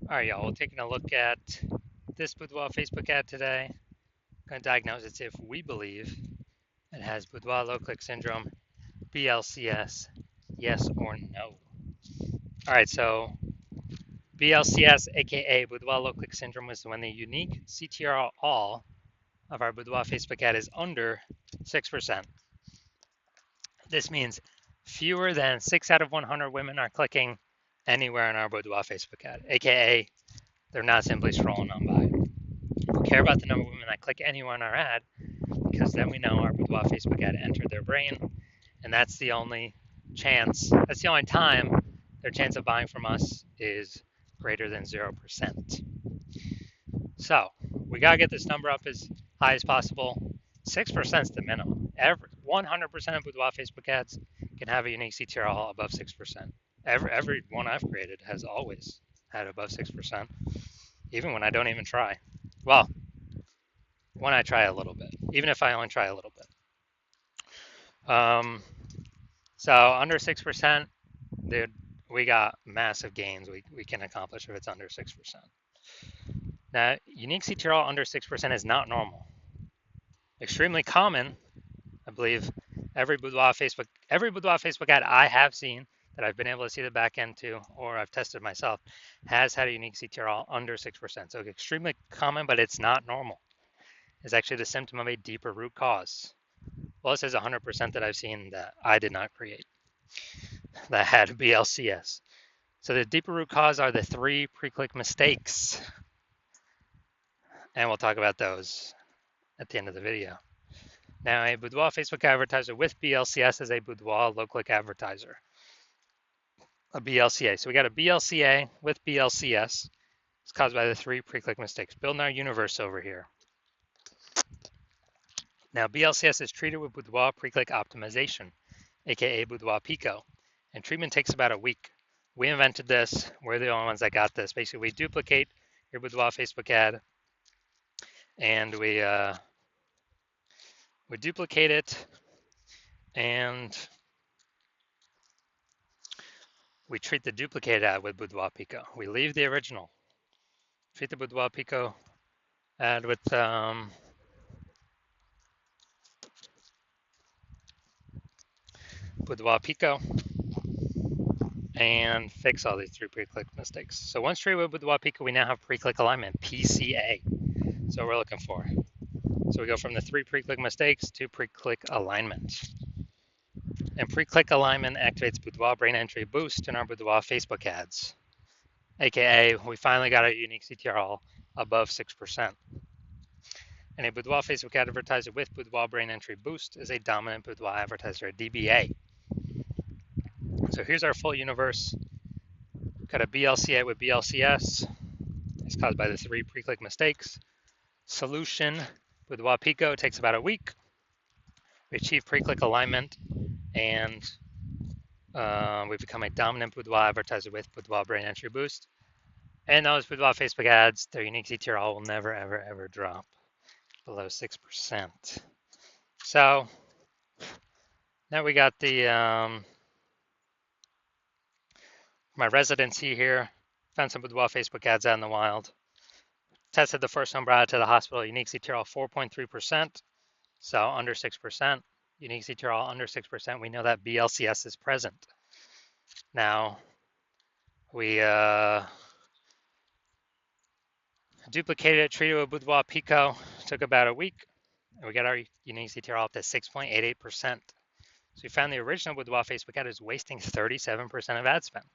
All right, y'all. We're taking a look at this Boudoir Facebook ad today. I'm going to diagnose it, see if we believe it has Boudoir low click syndrome, BLCS, yes or no. All right, so BLCS, aka Boudoir low click syndrome, is when the unique CTR all of our Boudoir Facebook ad is under 6%. This means fewer than 6 out of 100 women are clicking anywhere in our Boudoir Facebook ad, aka they're not simply scrolling on by. We care about the number of women that click anywhere in our ad because then we know our Boudoir Facebook ad entered their brain, and that's the only time their chance of buying from us is greater than 0%. So we gotta get this number up as high as possible. 6% is the minimum. 100% of Boudoir Facebook ads can have a unique CTRL above 6%. Every one I've created has always had above 6%, even when I don't even try. Well, when I try a little bit, even if I only try a little bit. So under 6%, dude, we got massive gains we can accomplish if it's under 6%. Now, unique CTRL under 6% is not normal. Extremely common, I believe, every Boudoir Facebook ad I have seen that I've been able to see the back end to, or I've tested myself, has had a unique CTRL under 6%. So extremely common, but it's not normal. It's actually the symptom of a deeper root cause. Well, this is 100% that I've seen that I did not create that had BLCS. So the deeper root cause are the 3 pre-click mistakes. And we'll talk about those at the end of the video. Now, a Boudoir Facebook advertiser with BLCS is a Boudoir low-click advertiser. A BLCA. So we got a BLCA with BLCS. It's caused by the 3 pre-click mistakes. Building our universe over here. Now, BLCS is treated with Boudoir pre-click optimization, aka Boudoir Pico, and treatment takes about a week. We invented this. We're the only ones that got this. Basically, we duplicate your Boudoir Facebook ad, and we duplicate it, and we treat the duplicated ad with Boudoir Pico. We leave the original. Treat the Boudoir Pico ad with Boudoir Pico and fix all these 3 pre-click mistakes. So once treated with Boudoir Pico, we now have pre-click alignment, PCA. So we're looking for. So we go from the 3 pre-click mistakes to pre-click alignment. And pre-click alignment activates Boudoir brain entry boost in our Boudoir Facebook ads, aka we finally got a unique CTRL above 6%. And a Boudoir Facebook advertiser with Boudoir brain entry boost is a dominant Boudoir advertiser, a DBA. So here's our full universe. Got a BLCA with BLCS. It's caused by the 3 pre-click mistakes. Solution Boudoir Pico takes about a week. We achieve pre-click alignment, and we've become a dominant Boudoir advertiser with Boudoir brain entry boost. And those Boudoir Facebook ads, their unique CTRL will never, ever, ever drop below 6%. So now we got the my residency here. Found some Boudoir Facebook ads out in the wild. Tested the first one, brought it to the hospital. Unique CTRL 4.3%, so under 6%. Unique CTRL under 6%. We know that BLCS is present. Now, we duplicated it, treated with Boudoir Pico. Took about a week, and we got our unique CTRL up to 6.88%. So we found the original Boudoir Facebook ad is wasting 37% of ad spend,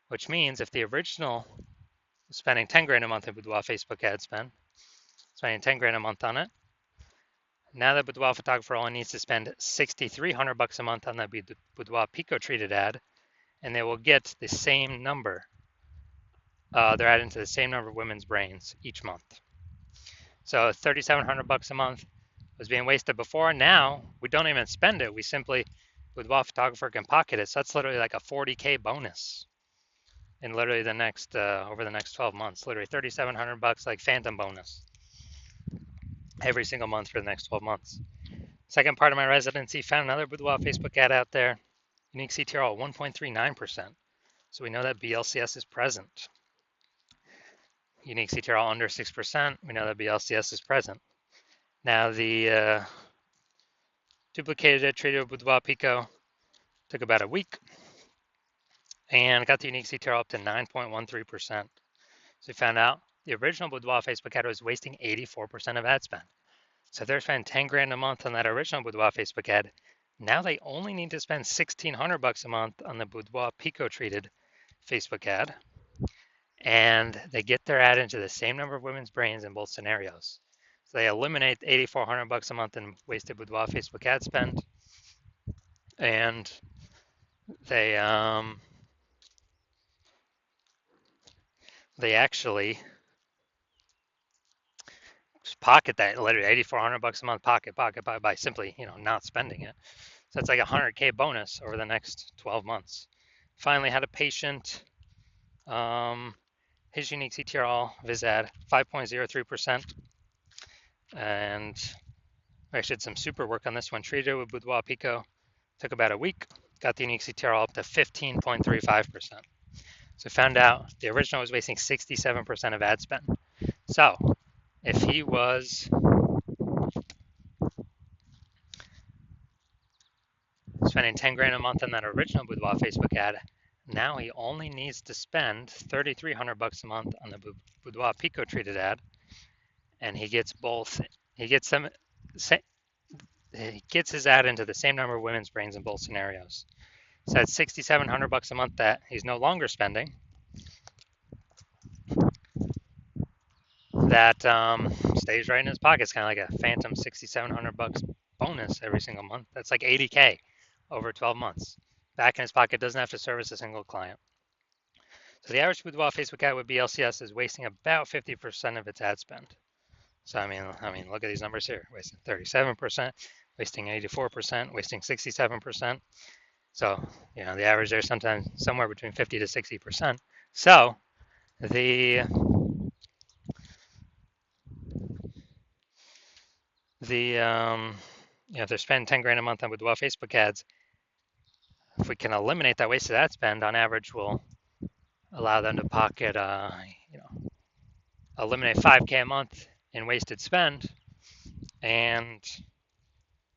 which means if the original was spending 10 grand a month in Boudoir Facebook ad spend, spending 10 grand a month on it, now the Boudoir photographer only needs to spend $6,300 a month on the Boudoir Pico treated ad, and they will get the same number. They're adding to the same number of women's brains each month. So $3,700 a month was being wasted before. Now we don't even spend it. We simply, Boudoir photographer can pocket it. So that's literally like a 40K bonus in literally the next over the next 12 months. Literally $3,700 like phantom bonus every single month for the next 12 months. Second part of my residency, found another Boudoir Facebook ad out there. Unique CTRL 1.39%. So we know that BLCS is present. unique CTRL under 6%, we know that BLCS is present. Now the duplicated it, treated with Boudoir Pico, took about a week, and got the unique CTRL up to 9.13%. So we found out the original Boudoir Facebook ad was wasting 84% of ad spend. So they're spending 10 grand a month on that original Boudoir Facebook ad. Now they only need to spend $1,600 a month on the Boudoir Pico treated Facebook ad, and they get their ad into the same number of women's brains in both scenarios. So they eliminate $8,400 a month in wasted Boudoir Facebook ad spend, and they actually pocket that literally $8,400 a month pocket by simply not spending it. So it's like a $100K bonus over the next 12 months. Finally had a patient, his unique CTRL of his ad 5.03%, and I actually did some super work on this one. Treated it with Boudoir Pico, took about a week, got the unique CTRL up to 15.35%. So found out the original was wasting 67% of ad spend. So if he was spending 10 grand a month on that original Boudoir Facebook ad, now he only needs to spend $3,300 a month on the Boudoir Pico treated ad, and he gets both. He gets his ad into the same number of women's brains in both scenarios. So that's $6,700 a month that he's no longer spending. That stays right in his pocket. It's kind of like a phantom $6,700 bonus every single month. That's like $80K over 12 months. Back in his pocket, doesn't have to service a single client. So the average Boudoir Facebook ad with BLCS is wasting about 50% of its ad spend. So I mean, look at these numbers here: wasting 37%, wasting 84%, wasting 67%. So the average there sometimes somewhere between 50 to 60%. So if they're spending 10 grand a month on Boudoir Facebook ads, if we can eliminate that wasted ad spend, on average, we'll allow them to pocket, eliminate 5K a month in wasted spend, and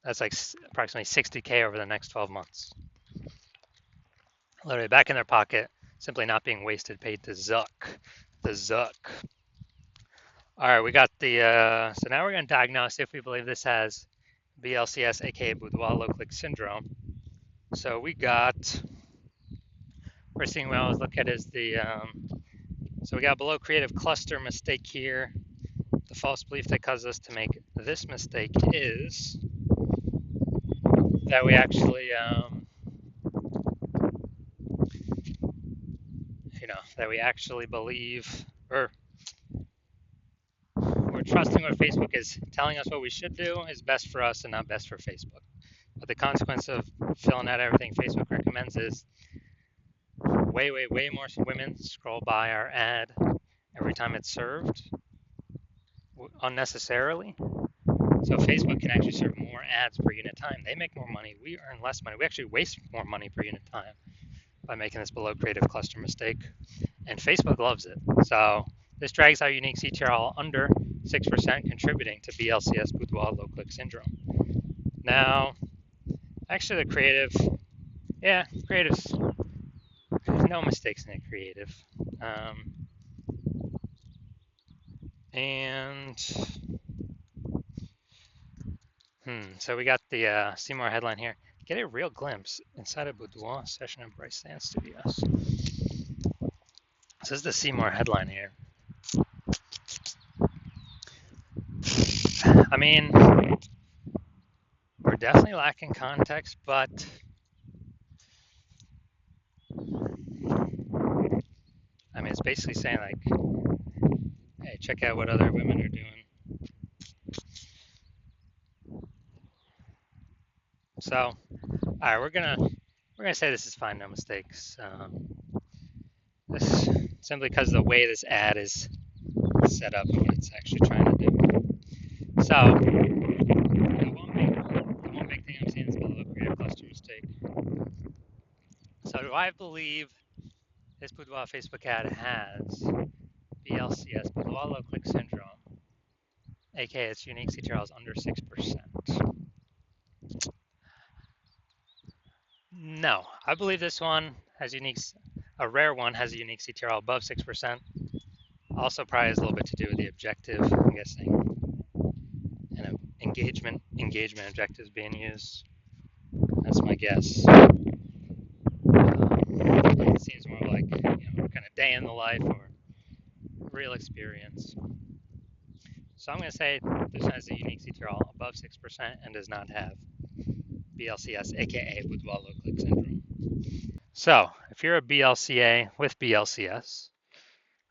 that's like approximately 60K over the next 12 months. Literally back in their pocket, simply not being wasted, paid to Zuck. The Zuck. All right, we got the, so now we're going to diagnose if we believe this has BLCS, aka Boudoir low click syndrome. So we got, first thing we always look at is the, so we got below creative cluster mistake here. The false belief that causes us to make this mistake is that we actually, that we actually believe, or we're trusting what Facebook is telling us what we should do is best for us and not best for Facebook. But the consequence of filling out everything Facebook recommends is way more women scroll by our ad every time it's served unnecessarily. So Facebook can actually serve more ads per unit time. They make more money. We earn less money. We actually waste more money per unit time by making this below creative cluster mistake. And Facebook loves it. So this drags our unique CTRL under 6%, contributing to BLCS Boudoir low click syndrome. Now, actually the creative, creative's, no mistakes in the creative. So we got the see more headline here. Get a real glimpse inside a Boudoir session in Bryce Dance Studios. This is the Seymour headline here. I mean, we're definitely lacking context, but I mean, it's basically saying like, hey, check out what other women are doing. So, all right, we're gonna say this is fine, no mistakes. This simply because of the way this ad is set up and what it's actually trying to do. So, the one big thing I'm seeing is below creative cluster mistake. So, do I believe this Boudoir Facebook ad has BLCS, Boudoir low click syndrome, aka its unique CTRL is under 6%. No, I believe this one has a rare one has a unique CTRL above 6%. Also probably has a little bit to do with the objective, I'm guessing, and engagement objectives being used. That's my guess. It seems more like kind of day in the life or real experience. So I'm going to say this has a unique CTRL above 6% and does not have BLCS, aka Boudoir low click syndrome. So if you're a BLCA with BLCS,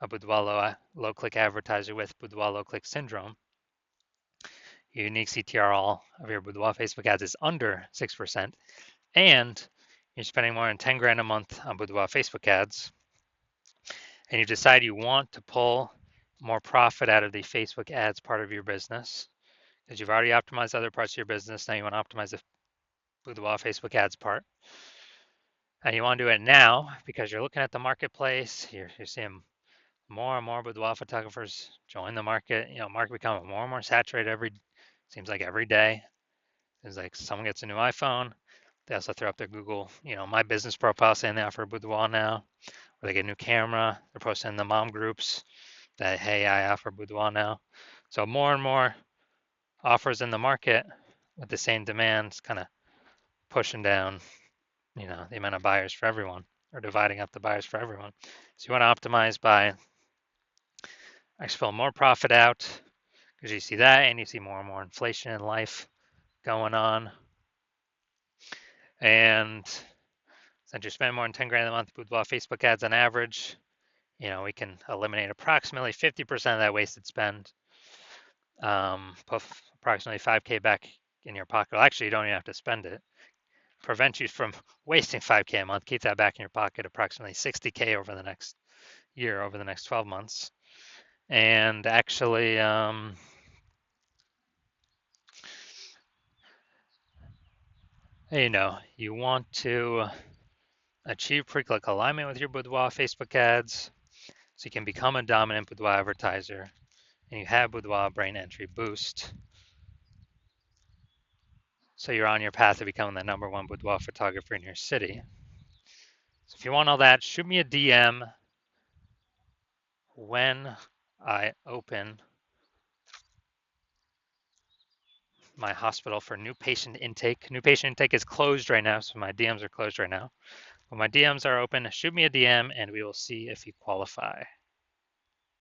a Boudoir low click advertiser with Boudoir low click syndrome, your unique CTRL of your Boudoir Facebook ads is under 6%, and you're spending more than 10 grand a month on Boudoir Facebook ads, and you decide you want to pull more profit out of the Facebook ads part of your business, because you've already optimized other parts of your business, now you want to optimize the Boudoir Facebook ads part. And you want to do it now because you're looking at the marketplace, you're seeing more and more boudoir photographers join the market. Market becoming more and more saturated seems like every day. It's like someone gets a new iPhone. They also throw up their Google, my business profile saying they offer boudoir now. Or they get a new camera. They're posting in the mom groups that, hey, I offer boudoir now. So more and more offers in the market with the same demands kind of pushing down, the amount of buyers for everyone, or dividing up the buyers for everyone. So you want to optimize by actually pull more profit out, because you see that and you see more and more inflation in life going on. And since you spend more than 10 grand a month with Boudoir Facebook ads on average, we can eliminate approximately 50% of that wasted spend. Put approximately 5K back in your pocket. Well, actually, you don't even have to spend it. Prevent you from wasting 5K a month. Keep that back in your pocket, approximately 60K over the next year, over the next 12 months. And actually, you want to achieve pre-click alignment with your Boudoir Facebook ads so you can become a dominant Boudoir advertiser, and you have Boudoir brain entry boost. So you're on your path to becoming the #1 boudoir photographer in your city. So if you want all that, shoot me a DM when I open my hospital for new patient intake. New patient intake is closed right now, so my DMs are closed right now. When my DMs are open, shoot me a DM and we will see if you qualify.